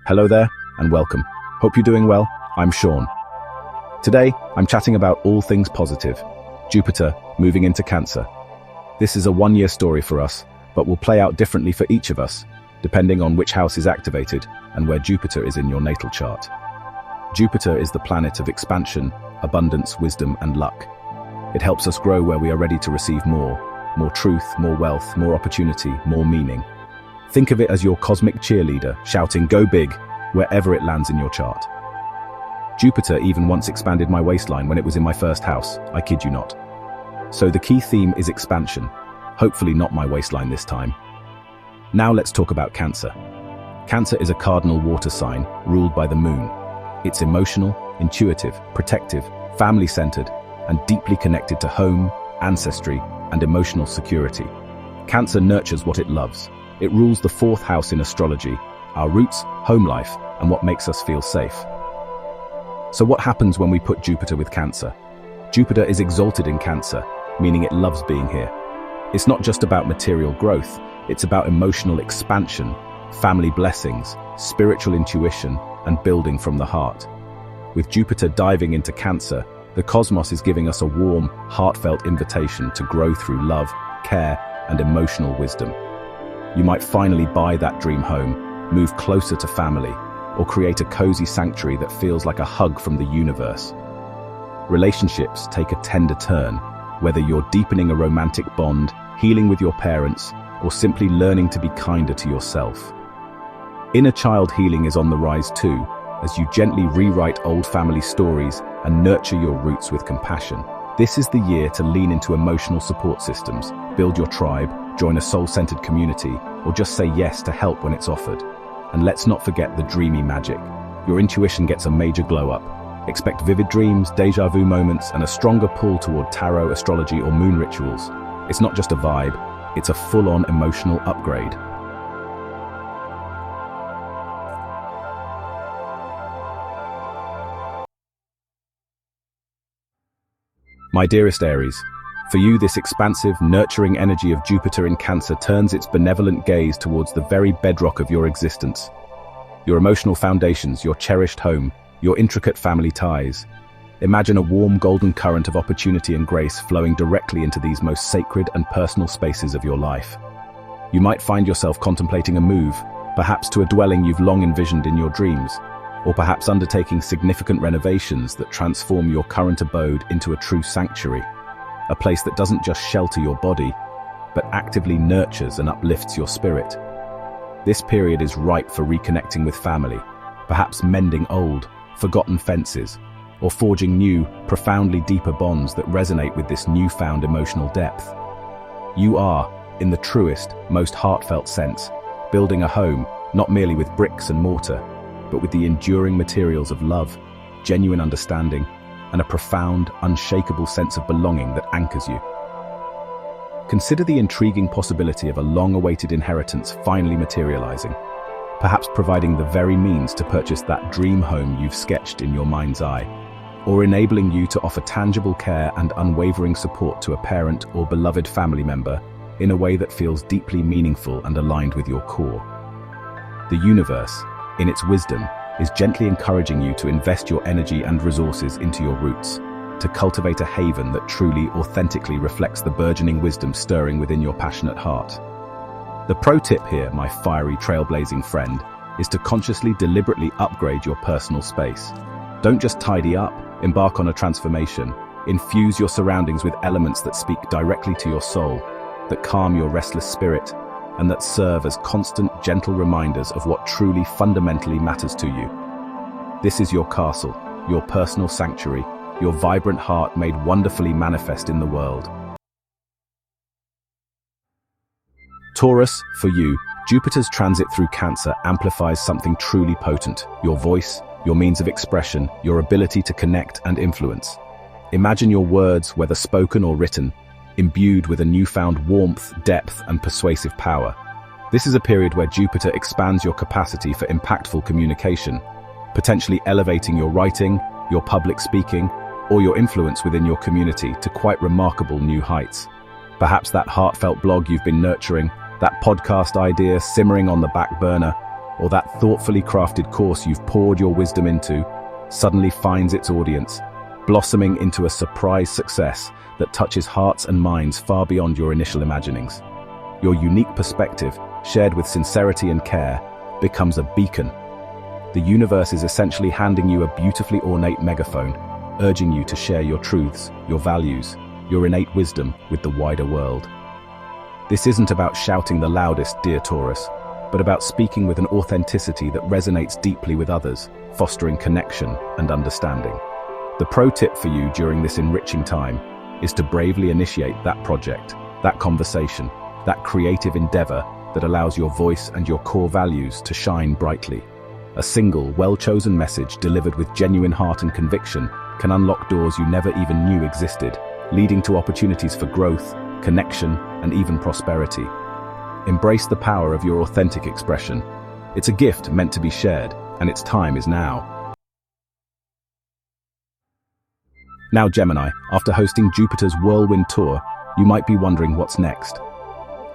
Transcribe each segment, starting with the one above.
Hello there, and welcome. Hope you're doing well. I'm Sean. Today, I'm chatting about all things positive. Jupiter moving into Cancer. This is a one-year story for us, but will play out differently for each of us, depending on which house is activated and where Jupiter is in your natal chart. Jupiter is the planet of expansion, abundance, wisdom, and luck. It helps us grow where we are ready to receive more truth, more wealth, more opportunity, more meaning. Think of it as your cosmic cheerleader, shouting, "Go big," wherever it lands in your chart. Jupiter even once expanded my waistline when it was in my first house, I kid you not. So the key theme is expansion, hopefully not my waistline this time. Now let's talk about Cancer. Cancer is a cardinal water sign ruled by the moon. It's emotional, intuitive, protective, family-centered, and deeply connected to home, ancestry, and emotional security. Cancer nurtures what it loves. It rules the fourth house in astrology, our roots, home life, and what makes us feel safe. So what happens when we put Jupiter with Cancer? Jupiter is exalted in Cancer, meaning it loves being here. It's not just about material growth, it's about emotional expansion, family blessings, spiritual intuition, and building from the heart. With Jupiter diving into Cancer, the cosmos is giving us a warm, heartfelt invitation to grow through love, care, and emotional wisdom. You might finally buy that dream home, move closer to family, or create a cozy sanctuary that feels like a hug from the universe. Relationships take a tender turn, whether you're deepening a romantic bond, healing with your parents, or simply learning to be kinder to yourself. Inner child healing is on the rise too, as you gently rewrite old family stories and nurture your roots with compassion. This is the year to lean into emotional support systems, build your tribe, join a soul-centered community, or just say yes to help when it's offered. And let's not forget the dreamy magic. Your intuition gets a major glow-up. Expect vivid dreams, déjà vu moments, and a stronger pull toward tarot, astrology, or moon rituals. It's not just a vibe, it's a full-on emotional upgrade. My dearest Aries, for you this expansive, nurturing energy of Jupiter in Cancer turns its benevolent gaze towards the very bedrock of your existence. Your emotional foundations, your cherished home, your intricate family ties. Imagine a warm golden current of opportunity and grace flowing directly into these most sacred and personal spaces of your life. You might find yourself contemplating a move, perhaps to a dwelling you've long envisioned in your dreams, or perhaps undertaking significant renovations that transform your current abode into a true sanctuary, a place that doesn't just shelter your body, but actively nurtures and uplifts your spirit. This period is ripe for reconnecting with family, perhaps mending old, forgotten fences, or forging new, profoundly deeper bonds that resonate with this newfound emotional depth. You are, in the truest, most heartfelt sense, building a home, not merely with bricks and mortar, but with the enduring materials of love, genuine understanding, and a profound, unshakable sense of belonging that anchors you. Consider the intriguing possibility of a long-awaited inheritance finally materializing, perhaps providing the very means to purchase that dream home you've sketched in your mind's eye, or enabling you to offer tangible care and unwavering support to a parent or beloved family member in a way that feels deeply meaningful and aligned with your core. The universe, in its wisdom, is gently encouraging you to invest your energy and resources into your roots, to cultivate a haven that truly, authentically reflects the burgeoning wisdom stirring within your passionate heart. The pro tip here, my fiery, trailblazing friend, is to consciously, deliberately upgrade your personal space. Don't just tidy up, embark on a transformation. Infuse your surroundings with elements that speak directly to your soul, that calm your restless spirit, and that serve as constant, gentle reminders of what truly fundamentally matters to you. This is your castle, your personal sanctuary, your vibrant heart made wonderfully manifest in the world. Taurus, for you, Jupiter's transit through Cancer amplifies something truly potent: your voice, your means of expression, your ability to connect and influence. Imagine your words, whether spoken or written, imbued with a newfound warmth, depth, and persuasive power. This is a period where Jupiter expands your capacity for impactful communication, potentially elevating your writing, your public speaking, or your influence within your community to quite remarkable new heights. Perhaps that heartfelt blog you've been nurturing, that podcast idea simmering on the back burner, or that thoughtfully crafted course you've poured your wisdom into suddenly finds its audience, blossoming into a surprise success that touches hearts and minds far beyond your initial imaginings. Your unique perspective, shared with sincerity and care, becomes a beacon. The universe is essentially handing you a beautifully ornate megaphone, urging you to share your truths, your values, your innate wisdom with the wider world. This isn't about shouting the loudest, dear Taurus, but about speaking with an authenticity that resonates deeply with others, fostering connection and understanding. The pro tip for you during this enriching time is to bravely initiate that project, that conversation, that creative endeavor that allows your voice and your core values to shine brightly. A single, well-chosen message delivered with genuine heart and conviction can unlock doors you never even knew existed, leading to opportunities for growth, connection, and even prosperity. Embrace the power of your authentic expression. It's a gift meant to be shared, and its time is now. Now, Gemini, after hosting Jupiter's whirlwind tour, you might be wondering what's next.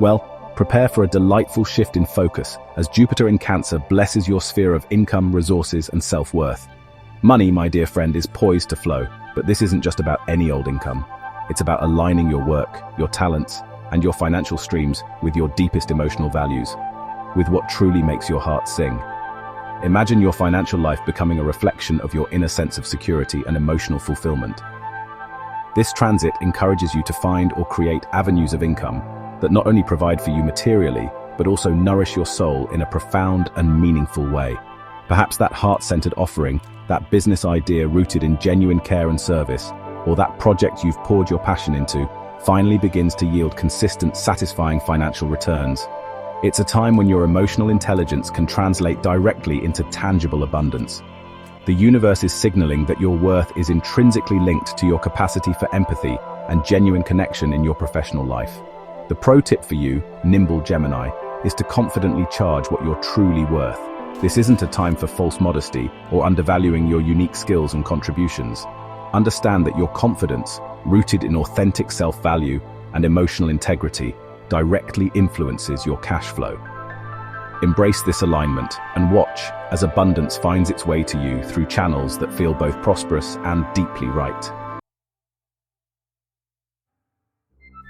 Well, prepare for a delightful shift in focus as Jupiter in Cancer blesses your sphere of income, resources, and self-worth. Money, my dear friend, is poised to flow, but this isn't just about any old income. It's about aligning your work, your talents, and your financial streams with your deepest emotional values, with what truly makes your heart sing. Imagine your financial life becoming a reflection of your inner sense of security and emotional fulfillment. This transit encourages you to find or create avenues of income that not only provide for you materially, but also nourish your soul in a profound and meaningful way. Perhaps that heart-centered offering, that business idea rooted in genuine care and service, or that project you've poured your passion into, finally begins to yield consistent, satisfying financial returns. It's a time when your emotional intelligence can translate directly into tangible abundance. The universe is signaling that your worth is intrinsically linked to your capacity for empathy and genuine connection in your professional life. The pro tip for you, nimble Gemini, is to confidently charge what you're truly worth. This isn't a time for false modesty or undervaluing your unique skills and contributions. Understand that your confidence, rooted in authentic self-value and emotional integrity, directly influences your cash flow. Embrace this alignment and watch as abundance finds its way to you through channels that feel both prosperous and deeply right.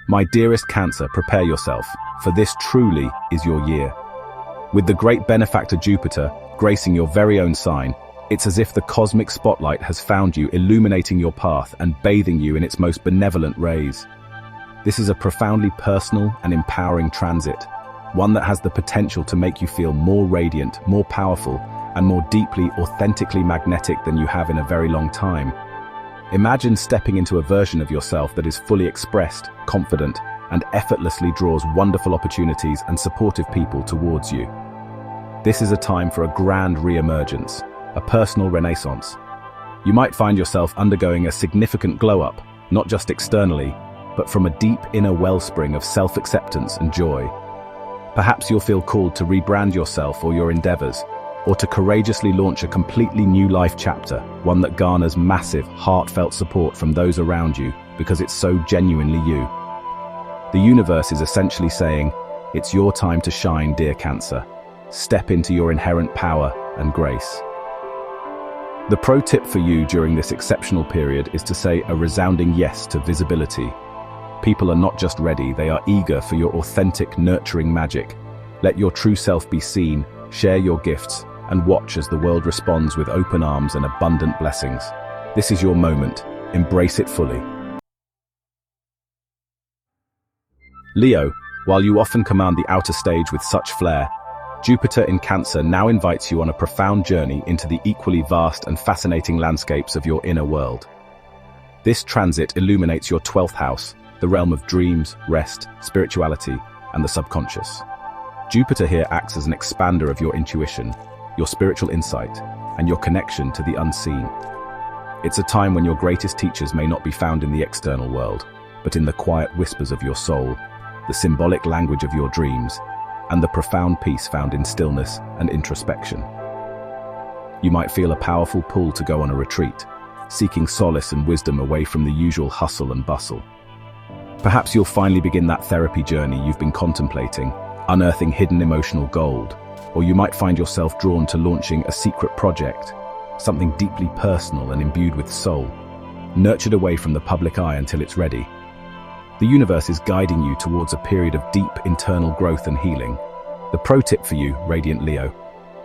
My dearest Cancer, prepare yourself, for this truly is your year. With the great benefactor Jupiter gracing your very own sign, it's as if the cosmic spotlight has found you, illuminating your path and bathing you in its most benevolent rays. This is a profoundly personal and empowering transit, one that has the potential to make you feel more radiant, more powerful, and more deeply, authentically magnetic than you have in a very long time. Imagine stepping into a version of yourself that is fully expressed, confident, and effortlessly draws wonderful opportunities and supportive people towards you. This is a time for a grand re-emergence, a personal renaissance. You might find yourself undergoing a significant glow-up, not just externally, but from a deep inner wellspring of self-acceptance and joy. Perhaps you'll feel called to rebrand yourself or your endeavors, or to courageously launch a completely new life chapter, one that garners massive, heartfelt support from those around you because it's so genuinely you. The universe is essentially saying, it's your time to shine, dear Cancer. Step into your inherent power and grace. The pro tip for you during this exceptional period is to say a resounding yes to visibility. People are not just ready, they are eager for your authentic, nurturing magic. Let your true self be seen, share your gifts, and watch as the world responds with open arms and abundant blessings. This is your moment. Embrace it fully. Leo, while you often command the outer stage with such flair, Jupiter in Cancer now invites you on a profound journey into the equally vast and fascinating landscapes of your inner world. This transit illuminates your 12th house, the realm of dreams, rest, spirituality, and the subconscious. Jupiter here acts as an expander of your intuition, your spiritual insight, and your connection to the unseen. It's a time when your greatest teachers may not be found in the external world, but in the quiet whispers of your soul, the symbolic language of your dreams, and the profound peace found in stillness and introspection. You might feel a powerful pull to go on a retreat, seeking solace and wisdom away from the usual hustle and bustle. Perhaps you'll finally begin that therapy journey you've been contemplating, unearthing hidden emotional gold, or you might find yourself drawn to launching a secret project, something deeply personal and imbued with soul, nurtured away from the public eye until it's ready. The universe is guiding you towards a period of deep internal growth and healing. The pro tip for you, Radiant Leo,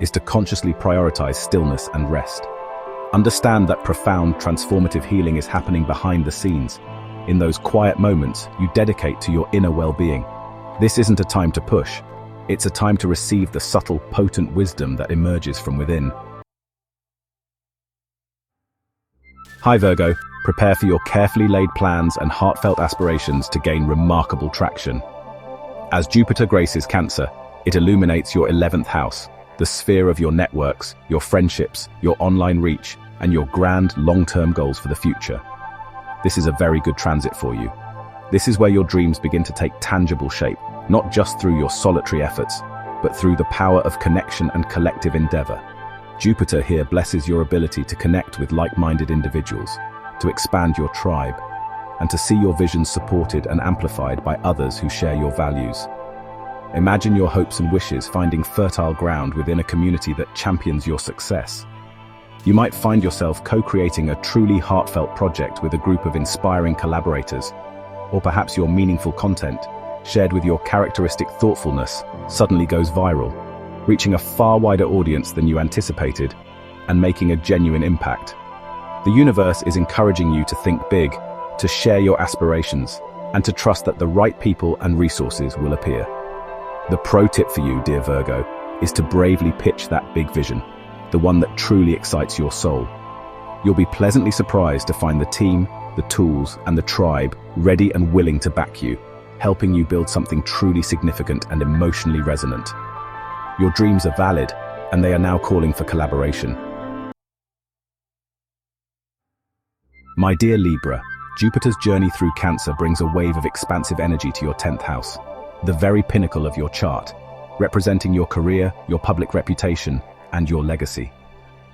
is to consciously prioritize stillness and rest. Understand that profound, transformative healing is happening behind the scenes, in those quiet moments you dedicate to your inner well-being. This isn't a time to push. It's a time to receive the subtle, potent wisdom that emerges from within. Hi Virgo, prepare for your carefully laid plans and heartfelt aspirations to gain remarkable traction. As Jupiter graces Cancer, it illuminates your 11th house, the sphere of your networks, your friendships, your online reach, and your grand, long-term goals for the future. This is a very good transit for you. This is where your dreams begin to take tangible shape, not just through your solitary efforts, but through the power of connection and collective endeavor. Jupiter here blesses your ability to connect with like-minded individuals, to expand your tribe, and to see your visions supported and amplified by others who share your values. Imagine your hopes and wishes finding fertile ground within a community that champions your success. You might find yourself co-creating a truly heartfelt project with a group of inspiring collaborators, or perhaps your meaningful content, shared with your characteristic thoughtfulness, suddenly goes viral, reaching a far wider audience than you anticipated, and making a genuine impact. The universe is encouraging you to think big, to share your aspirations, and to trust that the right people and resources will appear. The pro tip for you, dear Virgo, is to bravely pitch that big vision, the one that truly excites your soul. You'll be pleasantly surprised to find the team, the tools, and the tribe ready and willing to back you, helping you build something truly significant and emotionally resonant. Your dreams are valid, and they are now calling for collaboration. My dear Libra, Jupiter's journey through Cancer brings a wave of expansive energy to your 10th house, the very pinnacle of your chart, representing your career, your public reputation, and your legacy.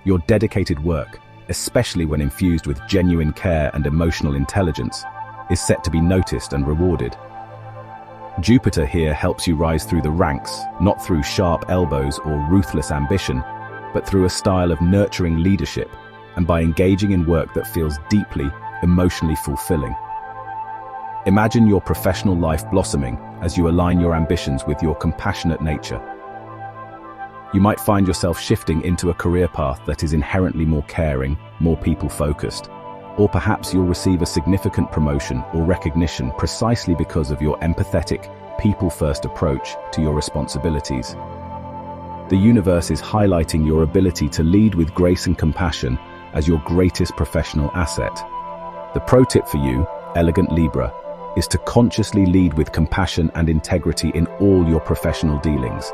Your dedicated work, especially when infused with genuine care and emotional intelligence, is set to be noticed and rewarded. Jupiter here helps you rise through the ranks, not through sharp elbows or ruthless ambition, but through a style of nurturing leadership and by engaging in work that feels deeply, emotionally fulfilling. Imagine your professional life blossoming as you align your ambitions with your compassionate nature. You might find yourself shifting into a career path that is inherently more caring, more people-focused, or perhaps you'll receive a significant promotion or recognition precisely because of your empathetic, people-first approach to your responsibilities. The universe is highlighting your ability to lead with grace and compassion as your greatest professional asset. The pro tip for you, elegant Libra, is to consciously lead with compassion and integrity in all your professional dealings.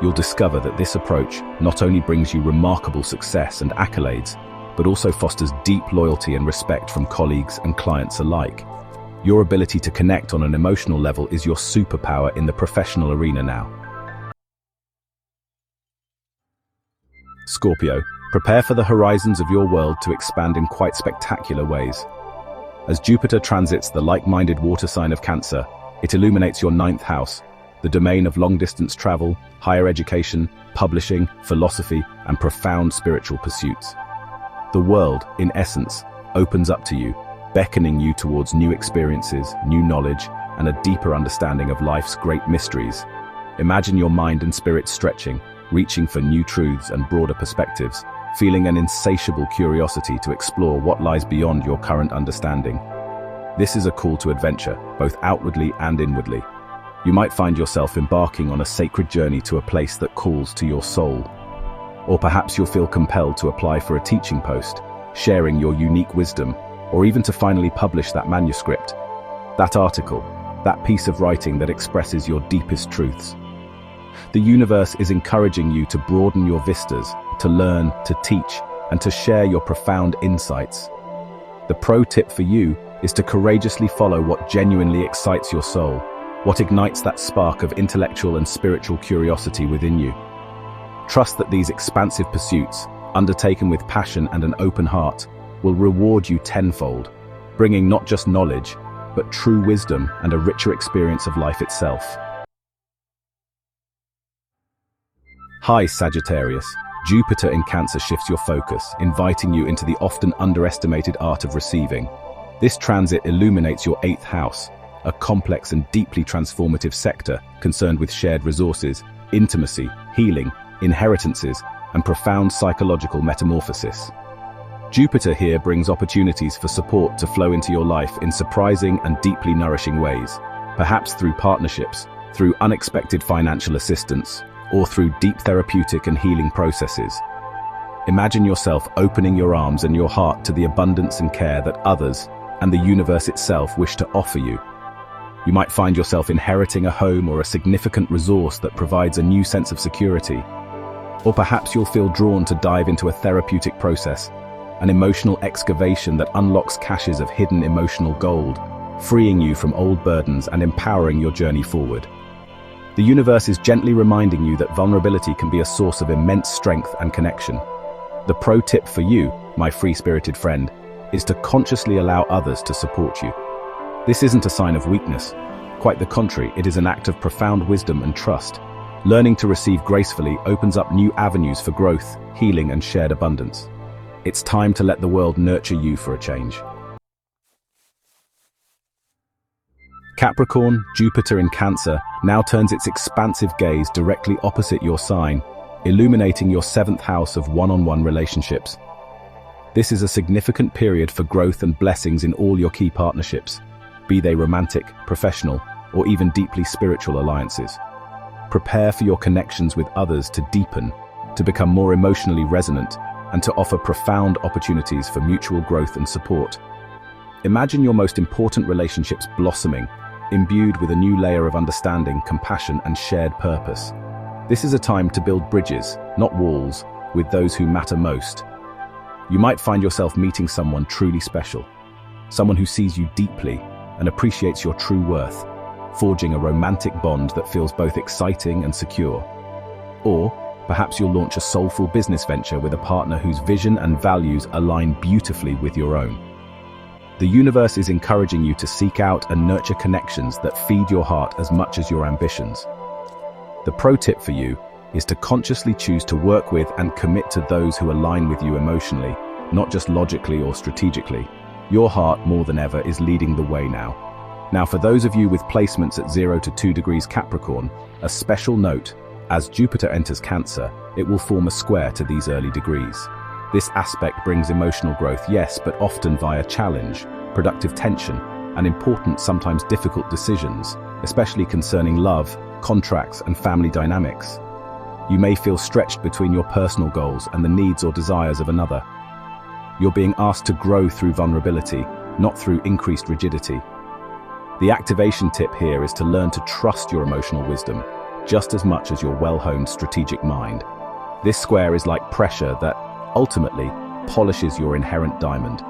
You'll discover that this approach not only brings you remarkable success and accolades, but also fosters deep loyalty and respect from colleagues and clients alike. Your ability to connect on an emotional level is your superpower in the professional arena now. Scorpio, prepare for the horizons of your world to expand in quite spectacular ways. As Jupiter transits the like-minded water sign of Cancer, it illuminates your 9th house, the domain of long-distance travel, higher education, publishing, philosophy, and profound spiritual pursuits. The world, in essence, opens up to you, beckoning you towards new experiences, new knowledge, and a deeper understanding of life's great mysteries. Imagine your mind and spirit stretching, reaching for new truths and broader perspectives, feeling an insatiable curiosity to explore what lies beyond your current understanding. This is a call to adventure, both outwardly and inwardly. You might find yourself embarking on a sacred journey to a place that calls to your soul. Or perhaps you'll feel compelled to apply for a teaching post, sharing your unique wisdom, or even to finally publish that manuscript, that article, that piece of writing that expresses your deepest truths. The universe is encouraging you to broaden your vistas, to learn, to teach, and to share your profound insights. The pro tip for you is to courageously follow what genuinely excites your soul, what ignites that spark of intellectual and spiritual curiosity within you. Trust that these expansive pursuits, undertaken with passion and an open heart, will reward you tenfold, bringing not just knowledge, but true wisdom and a richer experience of life itself. Hi Sagittarius, Jupiter in Cancer shifts your focus, inviting you into the often underestimated art of receiving. This transit illuminates your 8th house, a complex and deeply transformative sector concerned with shared resources, intimacy, healing, inheritances, and profound psychological metamorphosis. Jupiter here brings opportunities for support to flow into your life in surprising and deeply nourishing ways, perhaps through partnerships, through unexpected financial assistance, or through deep therapeutic and healing processes. Imagine yourself opening your arms and your heart to the abundance and care that others and the universe itself wish to offer you. You might find yourself inheriting a home or a significant resource that provides a new sense of security. Or perhaps you'll feel drawn to dive into a therapeutic process, an emotional excavation that unlocks caches of hidden emotional gold, freeing you from old burdens and empowering your journey forward. The universe is gently reminding you that vulnerability can be a source of immense strength and connection. The pro tip for you, my free-spirited friend, is to consciously allow others to support you. This isn't a sign of weakness. Quite the contrary, it is an act of profound wisdom and trust. Learning to receive gracefully opens up new avenues for growth, healing, and shared abundance. It's time to let the world nurture you for a change. Capricorn, Jupiter in Cancer, now turns its expansive gaze directly opposite your sign, illuminating your 7th house of one-on-one relationships. This is a significant period for growth and blessings in all your key partnerships, be they romantic, professional, or even deeply spiritual alliances. Prepare for your connections with others to deepen, to become more emotionally resonant, and to offer profound opportunities for mutual growth and support. Imagine your most important relationships blossoming, imbued with a new layer of understanding, compassion, and shared purpose. This is a time to build bridges, not walls, with those who matter most. You might find yourself meeting someone truly special, someone who sees you deeply and appreciates your true worth, forging a romantic bond that feels both exciting and secure. Or perhaps you'll launch a soulful business venture with a partner whose vision and values align beautifully with your own. The universe is encouraging you to seek out and nurture connections that feed your heart as much as your ambitions. The pro tip for you is to consciously choose to work with and commit to those who align with you emotionally, not just logically or strategically. Your heart, more than ever, is leading the way now. Now, for those of you with placements at 0 to 2 degrees Capricorn, a special note: as Jupiter enters Cancer, it will form a square to these early degrees. This aspect brings emotional growth, yes, but often via challenge, productive tension, and important, sometimes difficult decisions, especially concerning love, contracts, and family dynamics. You may feel stretched between your personal goals and the needs or desires of another. You're being asked to grow through vulnerability, not through increased rigidity. The activation tip here is to learn to trust your emotional wisdom, just as much as your well-honed strategic mind. This square is like pressure that, ultimately, polishes your inherent diamond,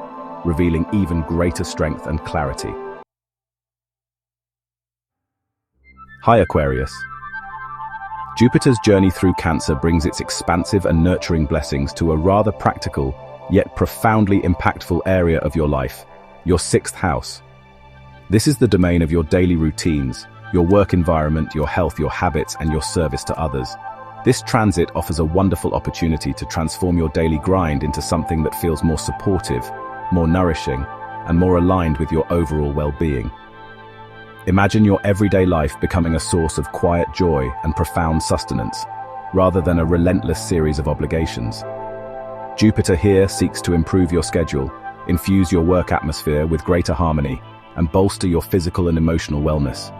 revealing even greater strength and clarity. Hi Aquarius. Jupiter's journey through Cancer brings its expansive and nurturing blessings to a rather practical, yet profoundly impactful area of your life, your 6th house. This is the domain of your daily routines, your work environment, your health, your habits, and your service to others. This transit offers a wonderful opportunity to transform your daily grind into something that feels more supportive, more nourishing, and more aligned with your overall well-being. Imagine your everyday life becoming a source of quiet joy and profound sustenance, rather than a relentless series of obligations. Jupiter here seeks to improve your schedule, infuse your work atmosphere with greater harmony, and bolster your physical and emotional wellness.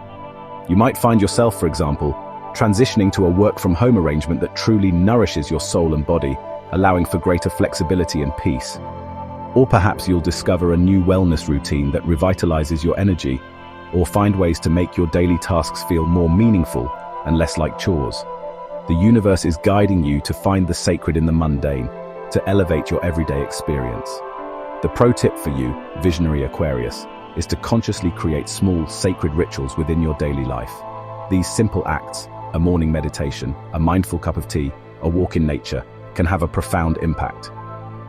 You might find yourself, for example, transitioning to a work-from-home arrangement that truly nourishes your soul and body, allowing for greater flexibility and peace. Or perhaps you'll discover a new wellness routine that revitalizes your energy, or find ways to make your daily tasks feel more meaningful and less like chores. The universe is guiding you to find the sacred in the mundane, to elevate your everyday experience. The pro tip for you, visionary Aquarius, is to consciously create small, sacred rituals within your daily life. These simple acts, a morning meditation, a mindful cup of tea, a walk in nature, can have a profound impact.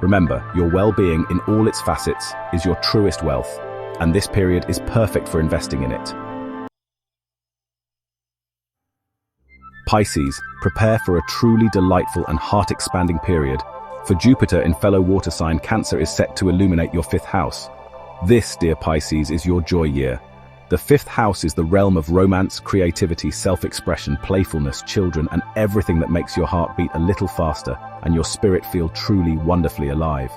Remember, your well-being in all its facets is your truest wealth, and this period is perfect for investing in it. Pisces, prepare for a truly delightful and heart-expanding period, for Jupiter in fellow water sign Cancer is set to illuminate your fifth house. This, dear Pisces, is your joy year. The fifth house is the realm of romance, creativity, self-expression, playfulness, children, and everything that makes your heart beat a little faster and your spirit feel truly, wonderfully alive.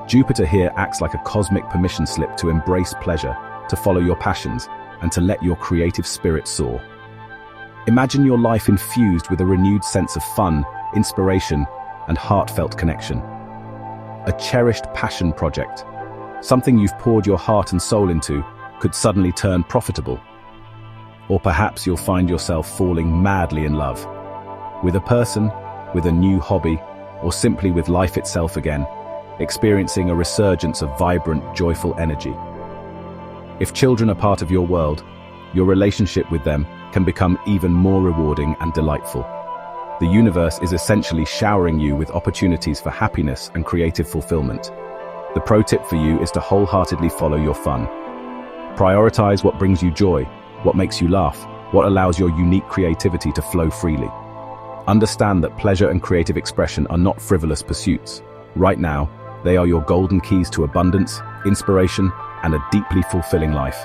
Jupiter here acts like a cosmic permission slip to embrace pleasure, to follow your passions, and to let your creative spirit soar. Imagine your life infused with a renewed sense of fun, inspiration, and heartfelt connection. A cherished passion project, something you've poured your heart and soul into, could suddenly turn profitable. Or perhaps you'll find yourself falling madly in love with a person, with a new hobby, or simply with life itself again, experiencing a resurgence of vibrant, joyful energy. If children are part of your world, your relationship with them can become even more rewarding and delightful. The universe is essentially showering you with opportunities for happiness and creative fulfillment. The pro tip for you is to wholeheartedly follow your fun. Prioritize what brings you joy, what makes you laugh, what allows your unique creativity to flow freely. Understand that pleasure and creative expression are not frivolous pursuits. Right now, they are your golden keys to abundance, inspiration, and a deeply fulfilling life.